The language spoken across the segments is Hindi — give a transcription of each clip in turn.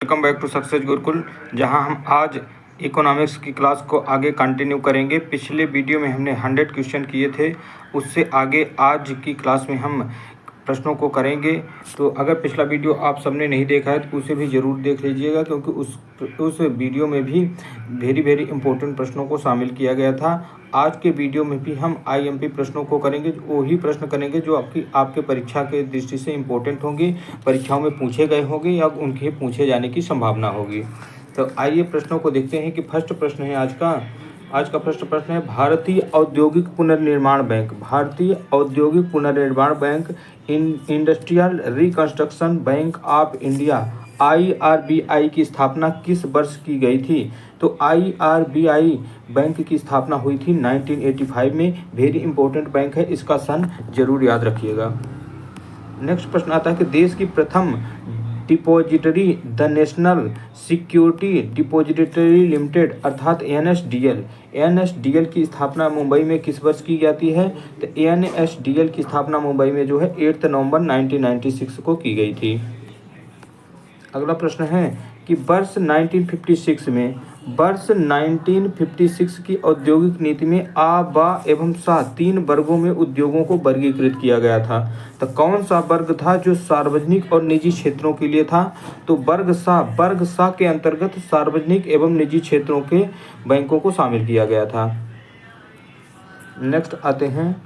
Welcome back to Success Gurukul, जहां हम आज इकोनॉमिक्स की क्लास को आगे कंटिन्यू करेंगे। पिछले वीडियो में हमने 100 क्वेश्चन किए थे, उससे आगे आज की क्लास में हम प्रश्नों को करेंगे। तो अगर पिछला वीडियो आप सबने नहीं देखा है तो उसे भी ज़रूर देख लीजिएगा, क्योंकि उस वीडियो में भी वेरी इंपॉर्टेंट प्रश्नों को शामिल किया गया था। आज के वीडियो में भी हम आईएमपी प्रश्नों को करेंगे, वही प्रश्न करेंगे जो आपके परीक्षा के दृष्टि से इम्पोर्टेंट होंगे, परीक्षाओं में पूछे गए होंगे या उनके पूछे जाने की संभावना होगी। तो आइए प्रश्नों को देखते हैं कि फर्स्ट प्रश्न है आज का फर्स्ट प्रश्न है, भारतीय औद्योगिक पुनर्निर्माण बैंक, भारतीय औद्योगिक पुनर्निर्माण bank, industrial reconstruction bank of India IRBI की स्थापना किस वर्ष की गई थी? तो IRBI बैंक की स्थापना हुई थी 1985 में। वेरी इंपॉर्टेंट बैंक है, इसका सन जरूर याद रखिएगा। नेक्स्ट प्रश्न आता है कि देश की प्रथम depository the national security depository limited अर्थात NSDL की स्थापना मुंबई में किस वर्ष की जाती है? तो NSDL की स्थापना मुंबई में जो है 8 नवंबर 1996 को की गई थी। अगला प्रश्न है कि वर्ष 1956 की औद्योगिक नीति में आ, बा एवं सा 3 वर्गों में उद्योगों को वर्गीकृत किया गया था। तो कौन सा वर्ग था जो सार्वजनिक और निजी क्षेत्रों के लिए था? तो वर्ग सा के अंतर्गत सार्वजनिक एवं निजी क्षेत्रों के बैंकों को शामिल किया गया था। नेक्स्ट आते हैं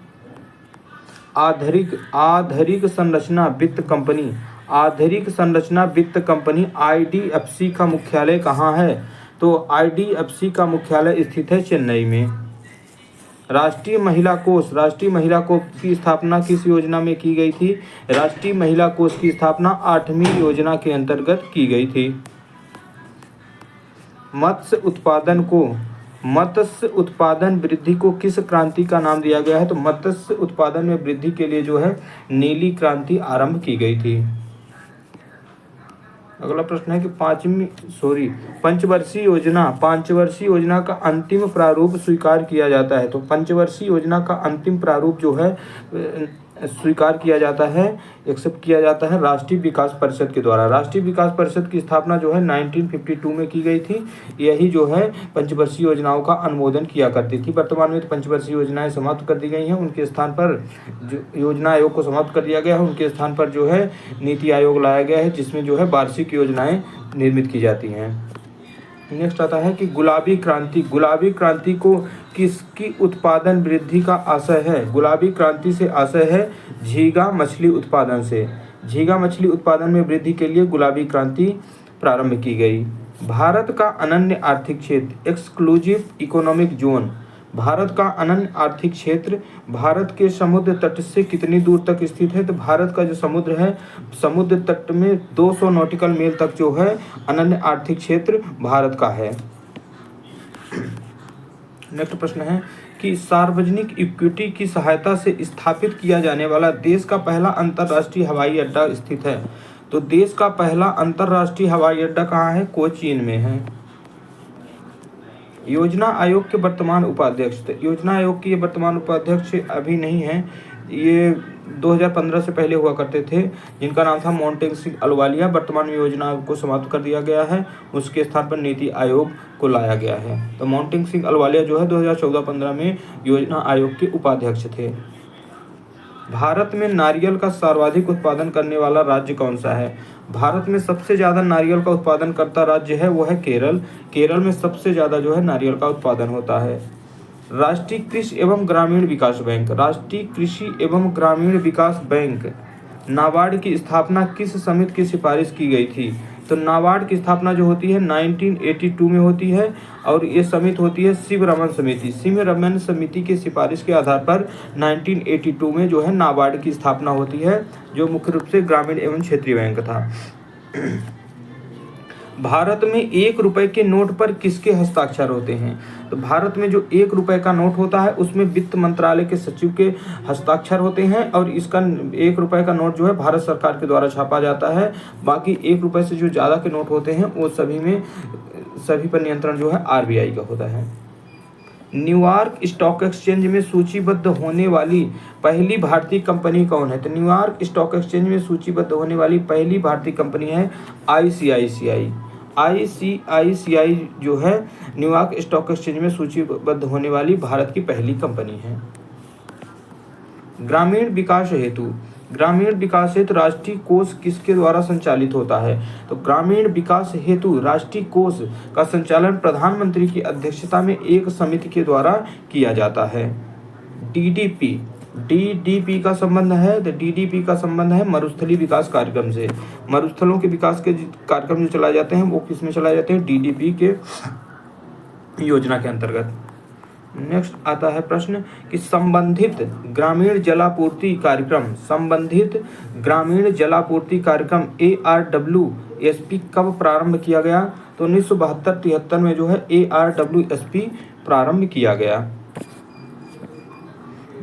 आधारिक संरचना वित्त कंपनी IDFC का मुख्यालय कहाँ है? तो IDFC का मुख्यालय स्थित है चेन्नई में। राष्ट्रीय महिला कोष की स्थापना किस योजना में की गई थी? राष्ट्रीय महिला कोष की स्थापना 8वीं योजना के अंतर्गत की गई थी। मत्स्य उत्पादन वृद्धि को किस क्रांति का नाम दिया गया है? तो मत्स्य उत्पादन में वृद्धि के लिए जो है नीली क्रांति आरंभ की गई थी। अगला प्रश्न है कि पंचवर्षीय योजना का अंतिम प्रारूप स्वीकार किया जाता है। तो पंचवर्षीय योजना का अंतिम प्रारूप जो है स्वीकार किया जाता है, एक्सेप्ट किया जाता है राष्ट्रीय विकास परिषद के द्वारा। राष्ट्रीय विकास परिषद की स्थापना जो है 1952 में की गई थी। यही जो है पंचवर्षीय योजनाओं का अनुमोदन किया करती थी। वर्तमान में तो पंचवर्षीय योजनाएं समाप्त कर दी गई हैं, उनके स्थान पर जो योजना आयोग को समाप्त कर दिया गया है, उनके स्थान पर जो है नीति आयोग लाया गया है, जिसमें जो है वार्षिक योजनाएं निर्मित की जाती हैं। नेक्स्ट आता है कि गुलाबी क्रांति को किसकी उत्पादन वृद्धि का आशय है? गुलाबी क्रांति से आशय है झींगा मछली उत्पादन से। झींगा मछली उत्पादन में वृद्धि के लिए गुलाबी क्रांति प्रारंभ की गई। भारत का अनन्य आर्थिक क्षेत्र एक्सक्लूसिव इकोनॉमिक जोन, भारत का अनन्य आर्थिक क्षेत्र भारत के समुद्र तट से कितनी दूर तक स्थित है? तो भारत का जो समुद्र है, समुद्र तट में 200 नॉटिकल मील तक जो है अनन्य आर्थिक क्षेत्र भारत का है। नेक्स्ट प्रश्न है कि सार्वजनिक इक्विटी की सहायता से स्थापित किया जाने वाला देश का पहला अंतर्राष्ट्रीय हवाई अड्डा स्थित है। तो देश का पहला अंतर्राष्ट्रीय हवाई अड्डा कहाँ है? कोचीन में है। योजना आयोग के वर्तमान उपाध्यक्ष, योजना आयोग के वर्तमान उपाध्यक्ष अभी नहीं है, ये 2015 से पहले हुआ करते थे, जिनका नाम था मोंटेग सिंह अहलूवालिया। वर्तमान में योजना आयोग को समाप्त कर दिया गया है, उसके स्थान पर नीति आयोग को लाया गया है। तो मोंटेग सिंह अहलूवालिया जो है 2014-15 में योजना आयोग के उपाध्यक्ष थे। भारत में नारियल का सर्वाधिक उत्पादन करने वाला राज्य कौन सा है? भारत में सबसे ज़्यादा नारियल का उत्पादन करता राज्य है वो है केरल। केरल में सबसे ज़्यादा जो है नारियल का उत्पादन होता है। राष्ट्रीय कृषि एवं ग्रामीण विकास बैंक नाबार्ड की स्थापना किस समिति की सिफारिश की गई थी? तो नाबार्ड की स्थापना जो होती है 1982 में होती है, और ये समिति होती है सिमरमन समिति की सिफारिश के आधार पर 1982 में जो है नाबार्ड की स्थापना होती है, जो मुख्य रूप से ग्रामीण एवं क्षेत्रीय बैंक था। भारत में 1 रुपए के नोट पर किसके हस्ताक्षर होते हैं? तो भारत में जो 1 रुपए का नोट होता है उसमें वित्त मंत्रालय के सचिव के हस्ताक्षर होते हैं, और इसका 1 रुपए का नोट जो है भारत सरकार के द्वारा छापा जाता है। बाकी 1 रुपए से जो ज़्यादा के नोट होते हैं वो सभी पर नियंत्रण जो है RBI का होता है। न्यूयॉर्क स्टॉक एक्सचेंज में सूचीबद्ध होने वाली पहली भारतीय कंपनी कौन है? तो न्यूयॉर्क स्टॉक एक्सचेंज में सूचीबद्ध होने वाली पहली भारतीय कंपनी है ICICI। ICICI जो है न्यूयॉर्क स्टॉक एक्सचेंज में सूचीबद्ध होने वाली भारत की पहली कंपनी है। ग्रामीण विकास हेतु राष्ट्रीय कोष किसके द्वारा संचालित होता है? तो ग्रामीण विकास हेतु राष्ट्रीय कोष का संचालन प्रधानमंत्री की अध्यक्षता में एक समिति के द्वारा किया जाता है। DDP का संबंध है, तो DDP का संबंध है मरुस्थलीय विकास कार्यक्रम से। मरुस्थलों के विकास के कार्यक्रम जो चलाए जाते हैं वो किस में चलाए जाते हैं? DDP के योजना के अंतर्गत। नेक्स्ट आता है प्रश्न कि संबंधित ग्रामीण जलापूर्ति कार्यक्रम ARWSP कब प्रारंभ किया गया? तो 1972-73 में जो है ARWSP प्रारंभ किया गया।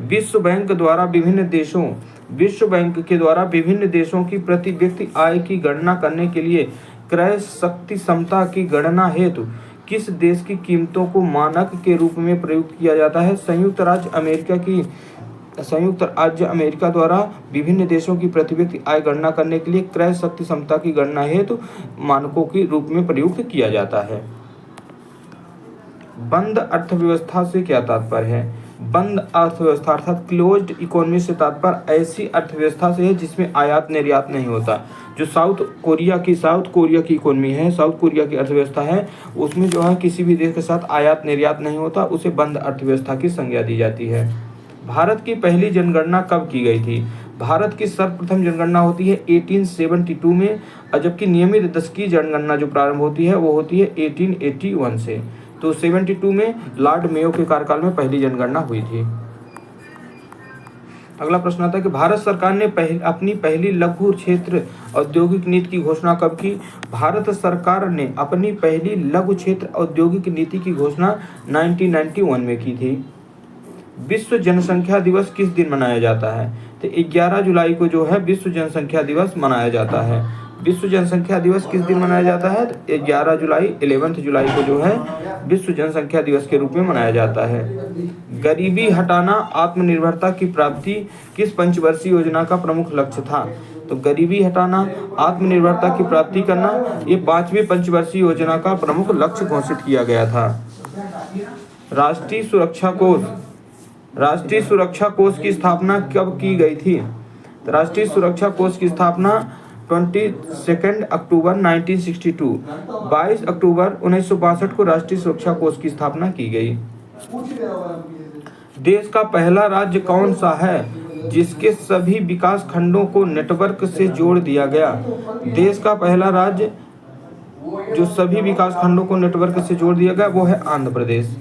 विश्व बैंक के द्वारा विभिन्न देशों की प्रति व्यक्ति आय की गणना करने के लिए क्रय शक्ति क्षमता की गणना हेतु किस देश की कीमतों को मानक के रूप में प्रयुक्त किया जाता है? संयुक्त राज्य अमेरिका द्वारा विभिन्न देशों की प्रति व्यक्ति आय गणना करने के लिए क्रय शक्ति क्षमता की गणना हेतु मानकों के रूप में प्रयुक्त किया जाता है। बंद अर्थव्यवस्था से क्या तात्पर्य है? बंद अर्थव्यवस्था अर्थात क्लोज्ड इकोनॉमी से तात्पर्य ऐसी अर्थव्यवस्था से है जिसमें आयात निर्यात नहीं होता। जो साउथ कोरिया की इकोनॉमी है, साउथ कोरिया की अर्थव्यवस्था है, उसमें जो है किसी भी देश के साथ आयात निर्यात नहीं होता, उसे बंद अर्थव्यवस्था की संज्ञा दी जाती है। भारत की पहली जनगणना कब की गई थी? भारत की सर्वप्रथम जनगणना होती है 1872 में, और जबकि नियमित दशकीय जनगणना जो प्रारंभ होती है वो होती है 1881 से। तो 72 में लॉर्ड मेयो के कार्यकाल में पहली जनगणना हुई थी। अगला प्रश्न आता है कि भारत सरकार ने अपनी पहली लघु क्षेत्र औद्योगिक नीति की घोषणा कब की? भारत सरकार ने अपनी पहली लघु क्षेत्र औद्योगिक नीति की घोषणा 1991 में की थी। विश्व जनसंख्या दिवस किस दिन मनाया जाता है? तो 11 जुलाई को जो है विश्व जनसंख्या दिवस मनाया जाता है। विश्व जनसंख्या दिवस किस दिन मनाया जाता है? 11 जुलाई को जो है विश्व जनसंख्या दिवस के रूप में मनाया जाता है। गरीबी हटाना आत्मनिर्भरता की प्राप्ति किस पंचवर्षीय योजना का प्रमुख लक्ष्य था? तो गरीबी हटाना आत्मनिर्भरता की प्राप्ति करना ये 5वीं पंचवर्षीय योजना का प्रमुख लक्ष्य घोषित किया गया था। राष्ट्रीय सुरक्षा कोष की स्थापना कब की गई थी? तो राष्ट्रीय सुरक्षा कोष की स्थापना 22 अक्टूबर 1962, 22 अक्टूबर 1962 को राष्ट्रीय सुरक्षा कोष की स्थापना की गई। देश का पहला राज्य कौन सा है जिसके सभी विकास खंडों को नेटवर्क से जोड़ दिया गया? देश का पहला राज्य जो सभी विकास खंडों को नेटवर्क से जोड़ दिया गया वो है आंध्र प्रदेश।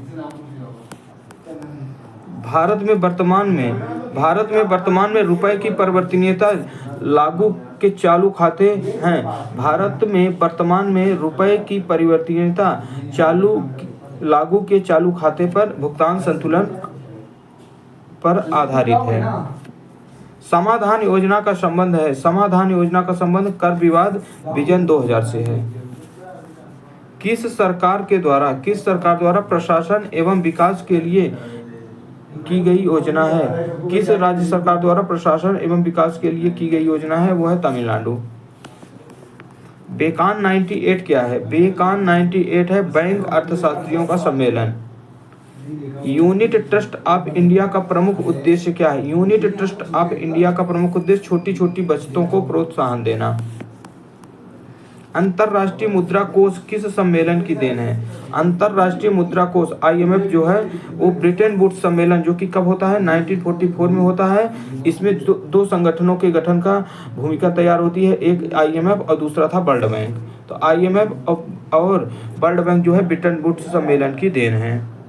भारत में वर्तमान में रुपए की परिवर्तनीयता लागू के चालू खाते हैं। भारत में वर्तमान में रुपए की परिवर्तनीयता लागू के चालू खाते पर भुगतान संतुलन पर आधारित है। समाधान योजना का संबंध कर विवाद विजन 2000 से है। किस सरकार द्वारा प्रशासन एवं विकास के लिए की गई योजना है? किस राज्य सरकार द्वारा प्रशासन एवं विकास के लिए की गई योजना है? वो है तमिलनाडु। बेकान 98 क्या है? बेकान 98 है बैंक अर्थशास्त्रियों का सम्मेलन। यूनिट ट्रस्ट ऑफ इंडिया का प्रमुख उद्देश्य क्या है? यूनिट ट्रस्ट ऑफ इंडिया का प्रमुख उद्देश्य छोटी छोटी बचतों को प्रोत्साहन देना। अंतरराष्ट्रीय मुद्रा कोष किस सम्मेलन की देन है? अंतरराष्ट्रीय मुद्रा कोष IMF जो है वो ब्रिटेन वुड्स सम्मेलन जो कि कब होता है? 1944 में होता है। इसमें दो संगठनों के गठन का भूमिका तैयार होती है, एक IMF और दूसरा था वर्ल्ड बैंक। तो IMF और वर्ल्ड बैंक जो है ब्रिटेन वुड्स सम्मेलन की देन है।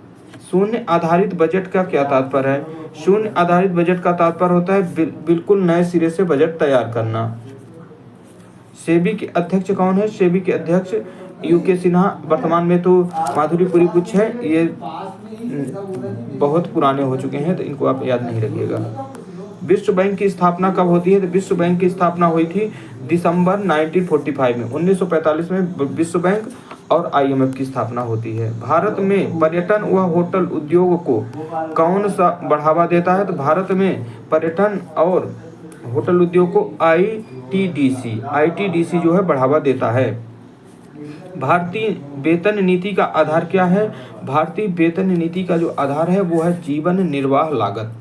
शून्य आधारित बजट का क्या तात्पर्य है? शून्य आधारित बजट का तात्पर्य होता है बिल्कुल नए सिरे से बजट तैयार करना। सेबी के अध्यक्ष कौन है? सेबी के अध्यक्ष UK सिन्हा, वर्तमान में तो माधुरीपुरी कुछ है, ये बहुत पुराने हो चुके हैं तो इनको आप याद नहीं रखिएगा। विश्व बैंक की स्थापना कब होती है? तो विश्व बैंक की स्थापना हुई थी दिसंबर 1945 में। 1945 में विश्व बैंक और IMF की स्थापना होती है। भारत में पर्यटन व होटल उद्योग को कौन सा बढ़ावा देता है? तो भारत में पर्यटन और होटल उद्योग को ITDC जो है बढ़ावा देता है। भारतीय वेतन नीति का आधार क्या है? भारतीय वेतन नीति का जो आधार है वो है जीवन निर्वाह लागत।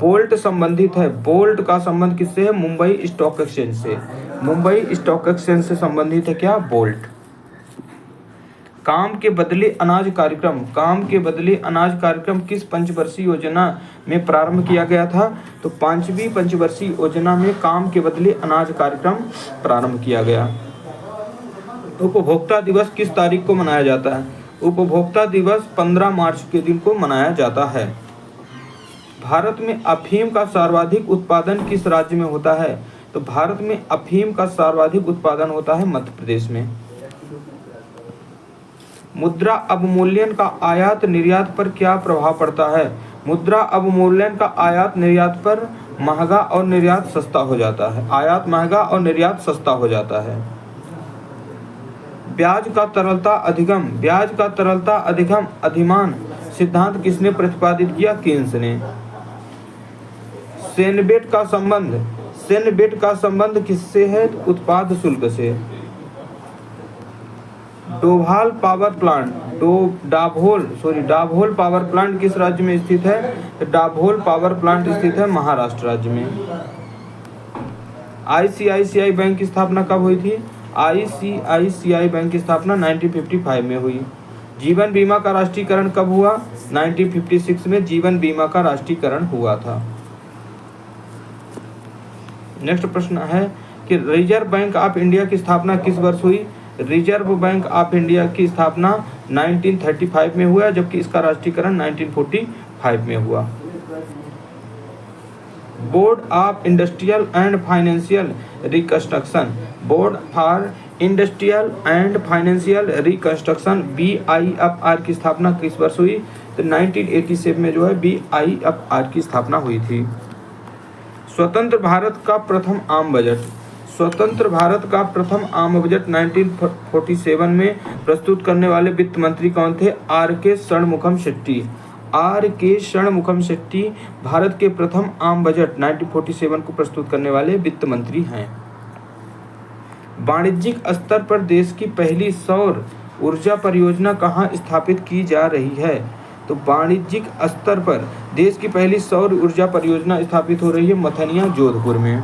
बोल्ट संबंधित है, बोल्ट का संबंध किससे है? मुंबई स्टॉक एक्सचेंज से। मुंबई स्टॉक एक्सचेंज से संबंधित है क्या? बोल्ट। काम के बदले अनाज कार्यक्रम, काम के बदले अनाज कार्यक्रम किस पंचवर्षीय योजना में प्रारंभ किया गया था? तो 5वीं पंचवर्षीय योजना में काम के बदले अनाज कार्यक्रम प्रारंभ किया गया। उपभोक्ता दिवस किस तारीख को मनाया जाता है? उपभोक्ता दिवस 15 मार्च के दिन को मनाया जाता है। भारत में अफीम का सर्वाधिक उत्पादन किस राज्य में होता है? तो भारत में अफीम का सर्वाधिक उत्पादन होता है मध्य प्रदेश में। मुद्रा अवमूल्यन का आयात निर्यात पर क्या प्रभाव पड़ता है? मुद्रा अवमूल्यन का आयात निर्यात पर महंगा और निर्यात सस्ता हो जाता है। आयात महंगा और निर्यात सस्ता हो जाता है। ब्याज का तरलता अधिगम, ब्याज का तरलता अधिगम अधिमान सिद्धांत किसने प्रतिपादित किया? केन्स ने। सेनबेट का संबंध, सेनबेट का संबंध किससे है? उत्पाद शुल्क से। Dabhol power plant, Dabhol power plant किस राज्य में स्थित है? डाभोल पावर प्लांट स्थित है महाराष्ट्र राज्य में। आईसीआईसीआई बैंक की स्थापना कब हुई थी? आईसीआईसीआई बैंक की स्थापना 1955 में हुई। जीवन बीमा का राष्ट्रीयकरण कब हुआ? 1956 में जीवन बीमा का राष्ट्रीयकरण हुआ था। नेक्स्ट प्रश्न है कि रिजर्व बैंक ऑफ इंडिया की स्थापना किस वर्ष हुई? रिजर्व बैंक ऑफ इंडिया की स्थापना 1935 में हुआ, जबकि इसका राष्ट्रीयकरण 1945 में हुआ। Board of industrial and financial reconstruction, board for industrial and financial reconstruction BIFR की स्थापना किस वर्ष हुई? तो 1987 में जो है BIFR की स्थापना हुई थी। स्वतंत्र भारत का प्रथम आम बजट, स्वतंत्र भारत का प्रथम आम बजट 1947 में प्रस्तुत करने वाले वित्त मंत्री कौन थे? RK षणमुखम शेट्टी। RK षणमुखम शेट्टी भारत के प्रथम आम बजट 1947 को प्रस्तुत करने वाले वित्त मंत्री हैं। वाणिज्यिक स्तर पर देश की पहली सौर ऊर्जा परियोजना कहाँ स्थापित की जा रही है? तो वाणिज्यिक स्तर पर देश की पहली सौर ऊर्जा परियोजना स्थापित हो रही है मथनिया, जोधपुर में।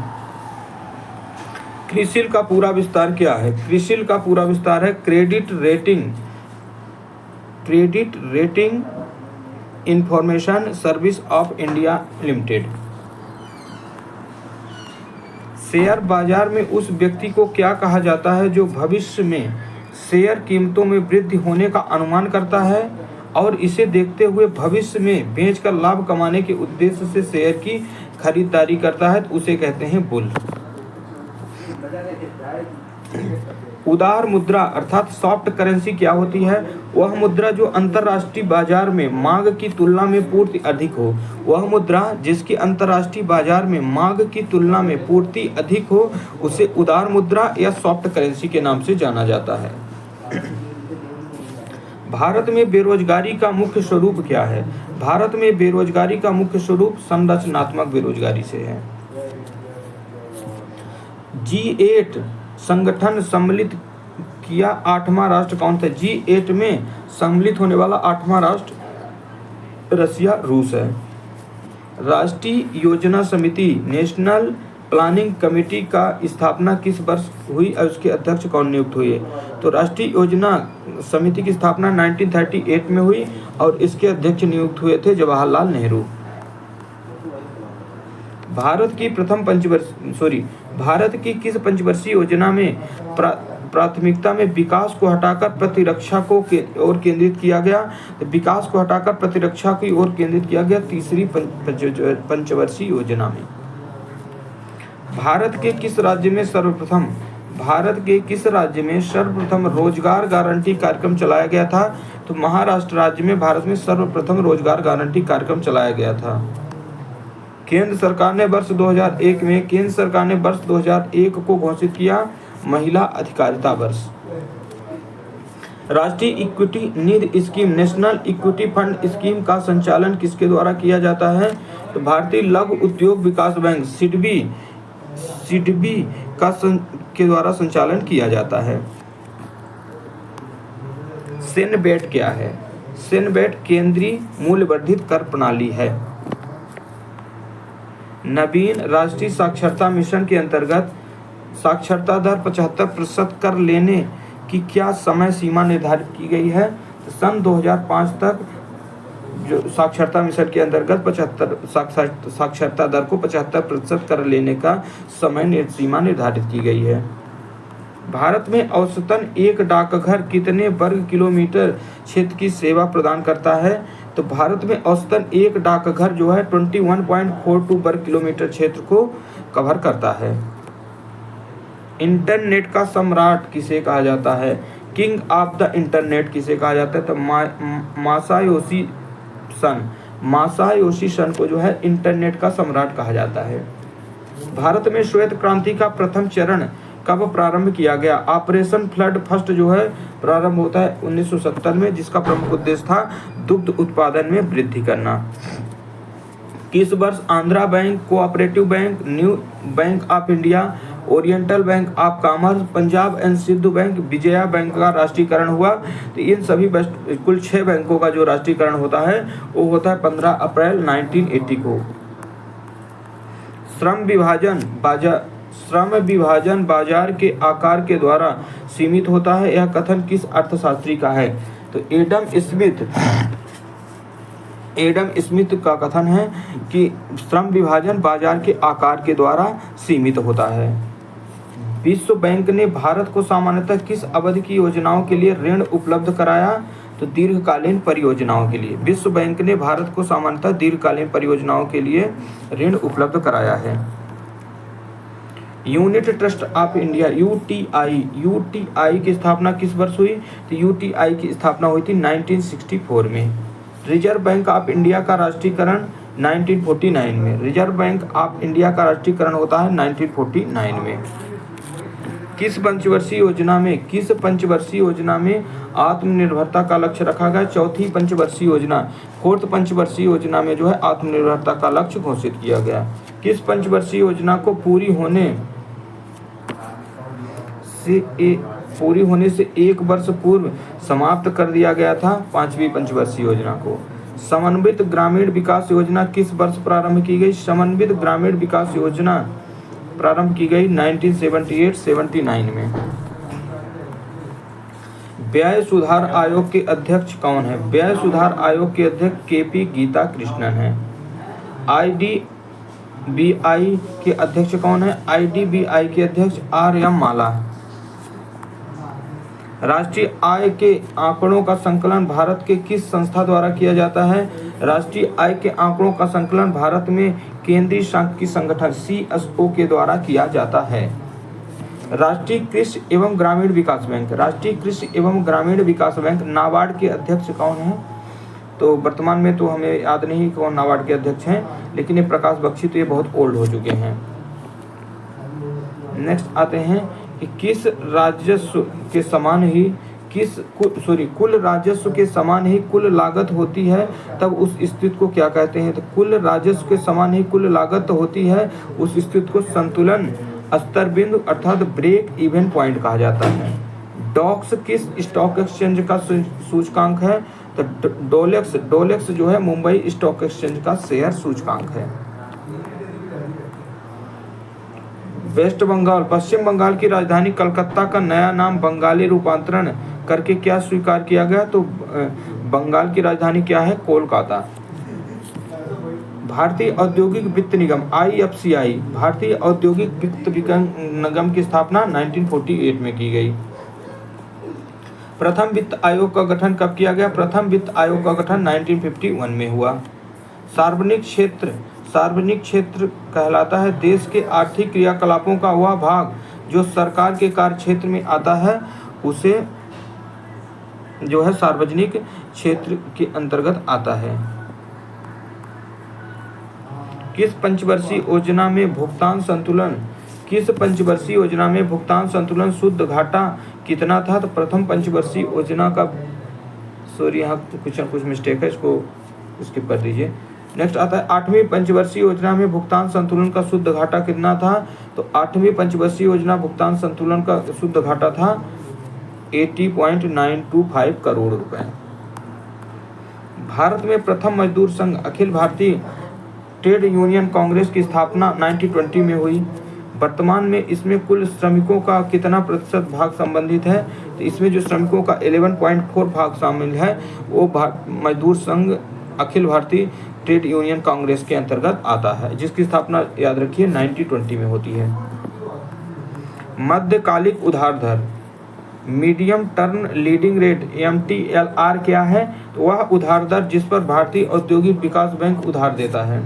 क्रिसिल का पूरा विस्तार क्या है? क्रिसिल का पूरा विस्तार है credit rating information service of India limited. Share बाजार में उस व्यक्ति को क्या कहा जाता है जो भविष्य में शेयर कीमतों में वृद्धि होने का अनुमान करता है और इसे देखते हुए भविष्य में बेचकर लाभ कमाने के उद्देश्य से शेयर की खरीदारी करता है? तो उसे कहते हैं बुल। उदार मुद्रा अर्थात सॉफ्ट करेंसी क्या होती है? वह मुद्रा जो अंतर्राष्ट्रीय बाजार में मांग की तुलना में पूर्ति अधिक हो। वह मुद्रा जिसकी अंतर्राष्ट्रीय बाजार में मांग की तुलना में पूर्ति अधिक हो उसे उदार मुद्रा या सॉफ्ट करेंसी के नाम से जाना जाता है। भारत में बेरोजगारी का मुख्य स्वरूप क्या है? भारत में बेरोजगारी का मुख्य स्वरूप संरचनात्मक बेरोजगारी से है। G8 संगठन सम्मिलित किया 8वां राष्ट्र कौन था? G8 में सम्मिलित होने वाला 8वां राष्ट्र रसिया, रूस है। राष्ट्रीय योजना समिति नेशनल प्लानिंग कमेटी का स्थापना किस वर्ष हुई और उसके अध्यक्ष कौन नियुक्त हुए? तो राष्ट्रीय योजना समिति की स्थापना 1938 में हुई और इसके अध्यक्ष नियुक्त हुए थे जवाहरलाल नेहरू। भारत की किस पंचवर्षीय योजना में प्राथमिकता में विकास को हटाकर प्रतिरक्षा को ओर केंद्रित किया गया? तो विकास को हटाकर प्रतिरक्षा की ओर केंद्रित किया गया तीसरी पंचवर्षीय योजना में। भारत के किस राज्य में सर्वप्रथम रोजगार गारंटी कार्यक्रम चलाया गया था? तो महाराष्ट्र राज्य में भारत में सर्वप्रथम रोजगार गारंटी कार्यक्रम चलाया गया था। केंद्र सरकार ने वर्ष 2001 को घोषित किया महिला अधिकारिता वर्ष। राष्ट्रीय इक्विटी निधि scheme national equity fund scheme का संचालन किसके द्वारा किया जाता है? तो भारतीय लघु उद्योग विकास बैंक सिडबी के द्वारा संचालन किया जाता है। सेनबेट क्या है? सेनबेट केंद्रीय मूल्य वर्धित कर प्रणाली है। नवीन राष्ट्रीय साक्षरता मिशन के अंतर्गत साक्षरता दर 75% कर लेने की क्या समय सीमा निर्धारित की गई है? तो सन 2005 तक जो साक्षरता मिशन के अंतर्गत 75 साक्षरता दर को 75% कर लेने का समय सीमा निर्धारित की गई है। भारत में औसतन एक डाकघर कितने वर्ग किलोमीटर क्षेत्र की सेवा प्रदान करता है? तो भारत में औसतन एक डाकघर जो है 21.42 वर्ग किलोमीटर क्षेत्र को कवर करता है। इंटरनेट का सम्राट किसे कहा जाता है? किंग ऑफ द इंटरनेट किसे कहा जाता है? तो मासायोशी सन को जो है इंटरनेट का सम्राट कहा जाता है। भारत में श्वेत क्रांति का प्रथम चरण कब प्रारंभ किया गया? ऑपरेशन फ्लड फर्स्ट जो है प्रारंभ होता है 1970 में, जिसका प्रमुख उद्देश्य था दुग्ध उत्पादन में वृद्धि करना। किस वर्ष Andhra bank, cooperative bank, new bank of India, oriental bank of commerce, Punjab and Sindhu bank, Vijaya bank का राष्ट्रीयकरण हुआ? तो इन सभी कुल 6 बैंकों का जो राष्ट्रीयकरण होता है वो होता है 15 अप्रैल 1980 को। श्रम विभाजन बाजार के आकार के द्वारा सीमित होता है, यह कथन किस अर्थशास्त्री का है? तो एडम स्मिथ का कथन है कि श्रम विभाजन बाजार के आकार के द्वारा सीमित होता है। विश्व बैंक ने भारत को सामान्यतः किस अवधि की योजनाओं के लिए ऋण उपलब्ध कराया? तो दीर्घकालीन परियोजनाओं के लिए। विश्व बैंक ने भारत को सामान्यतः दीर्घकालीन परियोजनाओं के लिए ऋण उपलब्ध कराया है। Unit trust of India UTI की स्थापना किस वर्ष हुई? तो यूटीआई की स्थापना हुई थी 1964 में। रिजर्व बैंक ऑफ इंडिया का राष्ट्रीयकरण 1949 में। रिजर्व बैंक ऑफ इंडिया का राष्ट्रीयकरण होता है 1949 में। किस पंचवर्षीय योजना में आत्मनिर्भरता का लक्ष्य रखा गया? चौथी पंचवर्षीय योजना, 4th पंचवर्षीय योजना में जो है आत्मनिर्भरता का लक्ष्य घोषित किया गया। किस पंचवर्षीय योजना को पूरी होने से 1 वर्ष पूर्व समाप्त कर दिया गया था? 5वीं पंचवर्षीय योजना को। समन्वित ग्रामीण विकास योजना किस वर्ष प्रारंभ की गई? समन्वित ग्रामीण विकास योजना प्रारंभ की गई 1978-79 में। व्यय सुधार आयोग के अध्यक्ष कौन है? व्यय सुधार आयोग के अध्यक्ष केपी गीता कृष्णन है। आईडीबीआई के अध्यक्ष कौन है? आईडीबीआई के अध्यक्ष आर.एम. माला। राष्ट्रीय आय के आंकड़ों का संकलन भारत के किस संस्था द्वारा किया जाता है? राष्ट्रीय आय के आंकड़ों का संकलन भारत में केंद्रीय सांख्यिकी संगठन CSO के द्वारा किया जाता है। राष्ट्रीय कृषि एवं ग्रामीण विकास बैंक नाबार्ड के अध्यक्ष कौन है? तो वर्तमान में तो हमें याद नहीं कौन नाबार्ड के अध्यक्ष हैं, लेकिन ये प्रकाश बख्शी तो ये बहुत ओल्ड हो चुके हैं। नेक्स्ट आते हैं कि किस राजस्व के समान ही कुल राजस्व के समान ही कुल लागत होती है, तब उस स्थिति को क्या कहते हैं? तो कुल राजस्व के समान ही कुल लागत होती है, उस स्थिति को संतुलन स्तर बिंदु अर्थात ब्रेक इवन पॉइंट कहा जाता है। डॉक्स किस स्टॉक एक्सचेंज का सूचकांक है? तो डोलेक्स जो है मुंबई स्टॉक एक्सचेंज का शेयर सूचकांक है। वेस्ट बंगाल पश्चिम बंगाल की राजधानी कलकत्ता का नया नाम बंगाली रूपांतरण करके क्या स्वीकार किया गया? तो बंगाल की राजधानी क्या है? कोलकाता। भारतीय औद्योगिक वित्त निगम IFCI भारतीय औद्योगिक वित्त निगम की स्थापना 1948 में की गई। प्रथम वित्त आयोग का गठन कब किया गया? प्रथम वित्त आयोग का गठन 1951 में हुआ। सार्वजनिक क्षेत्र कहलाता है देश के आर्थिक क्रियाकलापों का वह भाग जो सरकार के कार्य क्षेत्र में आता है, उसे जो है सार्वजनिक क्षेत्र के अंतर्गत आता है। किस पंचवर्षीय योजना में भुगतान संतुलन शुद्ध घाटा कितना था? तो प्रथम पंचवर्षीय योजना का यहाँ कुछ मिस्टेक है, इसको स्किप कर दीजिए। नेक्स्ट आता है 8वीं पंचवर्षीय योजना में भुगतान संतुलन का शुद्ध घाटा कितना था? तो 8वीं पंचवर्षीय योजना भुगतान संतुलन का शुद्ध घाटा था 80.925 करोड़ रुपए। भारत में प्रथम मजदूर संघ अखिल भारतीय ट्रेड यूनियन कांग्रेस की स्थापना 1920 में हुई। वर्तमान में इसमें कुल श्रमिकों का कितना प्रतिशत भाग संबंधित है? तो इसमें जो श्रमिकों का 11.4 भाग शामिल है वो मजदूर संघ अखिल भारतीय ट्रेड यूनियन कांग्रेस के अंतर्गत आता है, जिसकी स्थापना याद रखिए 1920 में होती है। मध्यकालिक उधार दर medium term lending rate MTLR क्या है? तो वह उधार दर जिस पर भारतीय औद्योगिक विकास बैंक उधार देता है।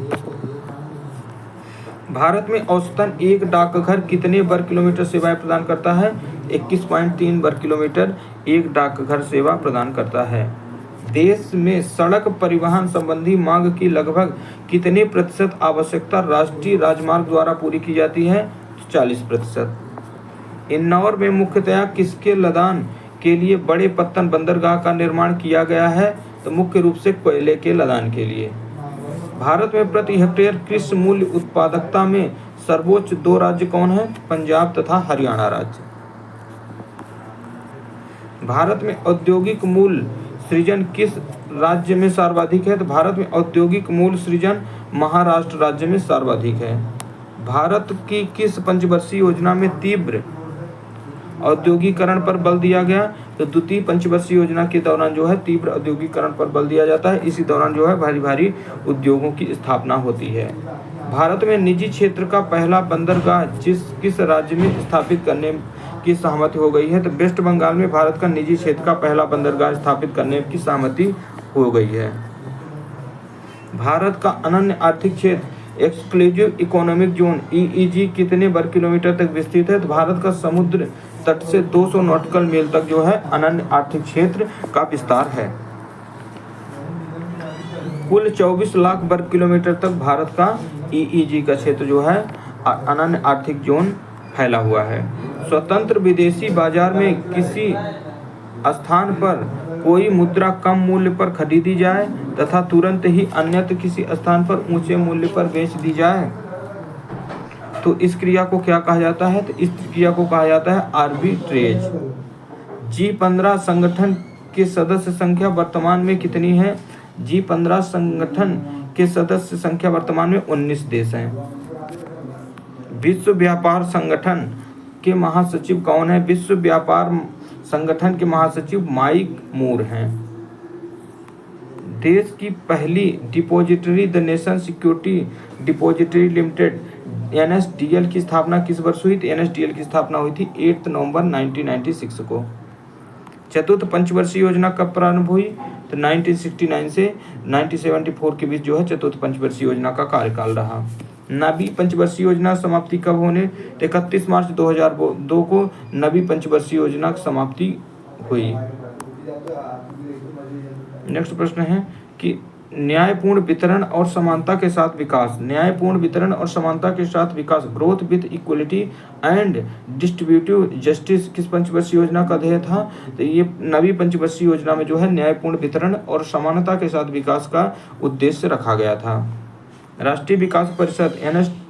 भारत में औसतन एक डाकघर कितने वर्ग किलोमीटर सेवाएं प्रदान करता है? 21.3 वर्ग किलोमीटर एक डाकघर सेवा प्रदान करता है। देश में सड़क परिवहन संबंधी मांग की लगभग कितने प्रतिशत आवश्यकता राष्ट्रीय राजमार्ग द्वारा पूरी की जाती है? 40%। इंदौर में मुख्यतया किसके लदान के लिए बड़े पत्तन बंदरगाह का निर्माण किया गया है? तो मुख्य रूप से कोयले के लदान के लिए। भारत में प्रति हेक्टेयर कृषि मूल्य उत्पादकता में सर्वोच्च 2 राज्य कौन है? पंजाब तथा हरियाणा राज्य। भारत में औद्योगिक मूल्य सृजन किस राज्य में सर्वाधिक है? तो भारत में औद्योगिक मूल्य सृजन महाराष्ट्र राज्य में सर्वाधिक है। भारत की किस पंचवर्षीय योजना में तीव्र औद्योगिकरण पर बल दिया गया? तो द्वितीय पंचवर्षीय योजना के दौरान जो है तीव्र औद्योगिकरण पर बल दिया जाता है। इसी दौरान जो है भारी भारी उद्योगों की स्थापना होती है। भारत में निजी क्षेत्र का पहला बंदरगाह किस राज्य में स्थापित करने की सहमति हो गई है? तो वेस्ट बंगाल में भारत का निजी क्षेत्र का पहला बंदरगाह स्थापित करने की सहमति हो गई है। भारत का अनन्य आर्थिक क्षेत्र एक्सक्लूसिव इकोनॉमिक जोन EEZ कितने वर्ग किलोमीटर तक विस्तृत है? तो भारत का समुद्र तट से 200 नॉटिकल मील तक जो है अनन्य आर्थिक क्षेत्र का विस्तार है। कुल 24 लाख वर्ग किलोमीटर तक भारत का EEZ का क्षेत्र जो है अनन्य आर्थिक जोन फैला हुआ है। स्वतंत्र विदेशी बाजार में किसी स्थान पर कोई मुद्रा कम मूल्य पर खरीदी जाए तथा तुरंत ही अन्यत्र किसी स्थान पर ऊंचे मूल्य पर बेच दी जाए तो इस क्रिया को क्या कहा जाता है? तो इस क्रिया को कहा जाता है आर्बिट्रेज। G15 संगठन के सदस्य संख्या वर्तमान में कितनी है? G15 संगठन के सदस्य संख्या वर्तमान में 19 देश हैं। विश्व व्यापार संगठन के महासचिव कौन है? विश्व व्यापार संगठन के महासचिव माइक मूर हैं। देश की पहली depository the nation security depository limited NSDL की स्थापना किस वर्ष हुई? तो NSDL की स्थापना हुई थी 8 नवंबर 1996 को। चतुर्थ पंचवर्षीय योजना कब प्रारंभ हुई? तो 1969 से 1974 के बीच जो है चतुर्थ पंचवर्षीय योजना का कार्यकाल रहा। नवी पंचवर्षीय योजना समाप्ति कब होने? 31 मार्च 2002 को नवी पंचवर्षीय योजना की समाप्ति हुई। नेक्स्ट प्रश्न है कि न्यायपूर्ण वितरण और समानता के साथ विकास। न्यायपूर्ण वितरण और समानता के साथ विकास growth with equality and distributive justice किस पंचवर्षीय योजना का ध्येय था? तो ये नवी पंचवर्षीय योजना में जो है न्यायपूर्ण वितरण और समानता के साथ विकास का उद्देश्य रखा गया था। राष्ट्रीय विकास परिषद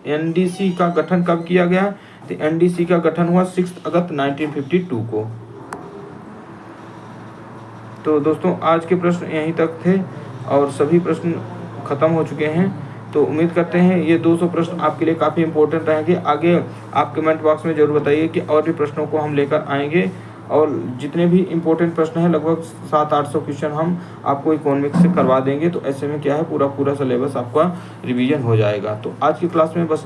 NDC का गठन कब किया गया? तो NDC का गठन हुआ 6 अगस्त 1952 को। तो दोस्तों आज के प्रश्न यहीं तक थे और सभी प्रश्न खत्म हो चुके हैं। तो उम्मीद करते हैं ये 200 प्रश्न आपके लिए काफ़ी इंपॉर्टेंट रहेंगे। आगे आप कमेंट बॉक्स में ज़रूर बताइए कि और भी प्रश्नों को हम लेकर आएंगे और जितने भी इंपॉर्टेंट प्रश्न हैं लगभग 700-800 क्वेश्चन हम आपको इकोनॉमिक्स से करवा देंगे। तो ऐसे में क्या है पूरा सिलेबस आपका रिवीजन हो जाएगा। तो आज की क्लास में बस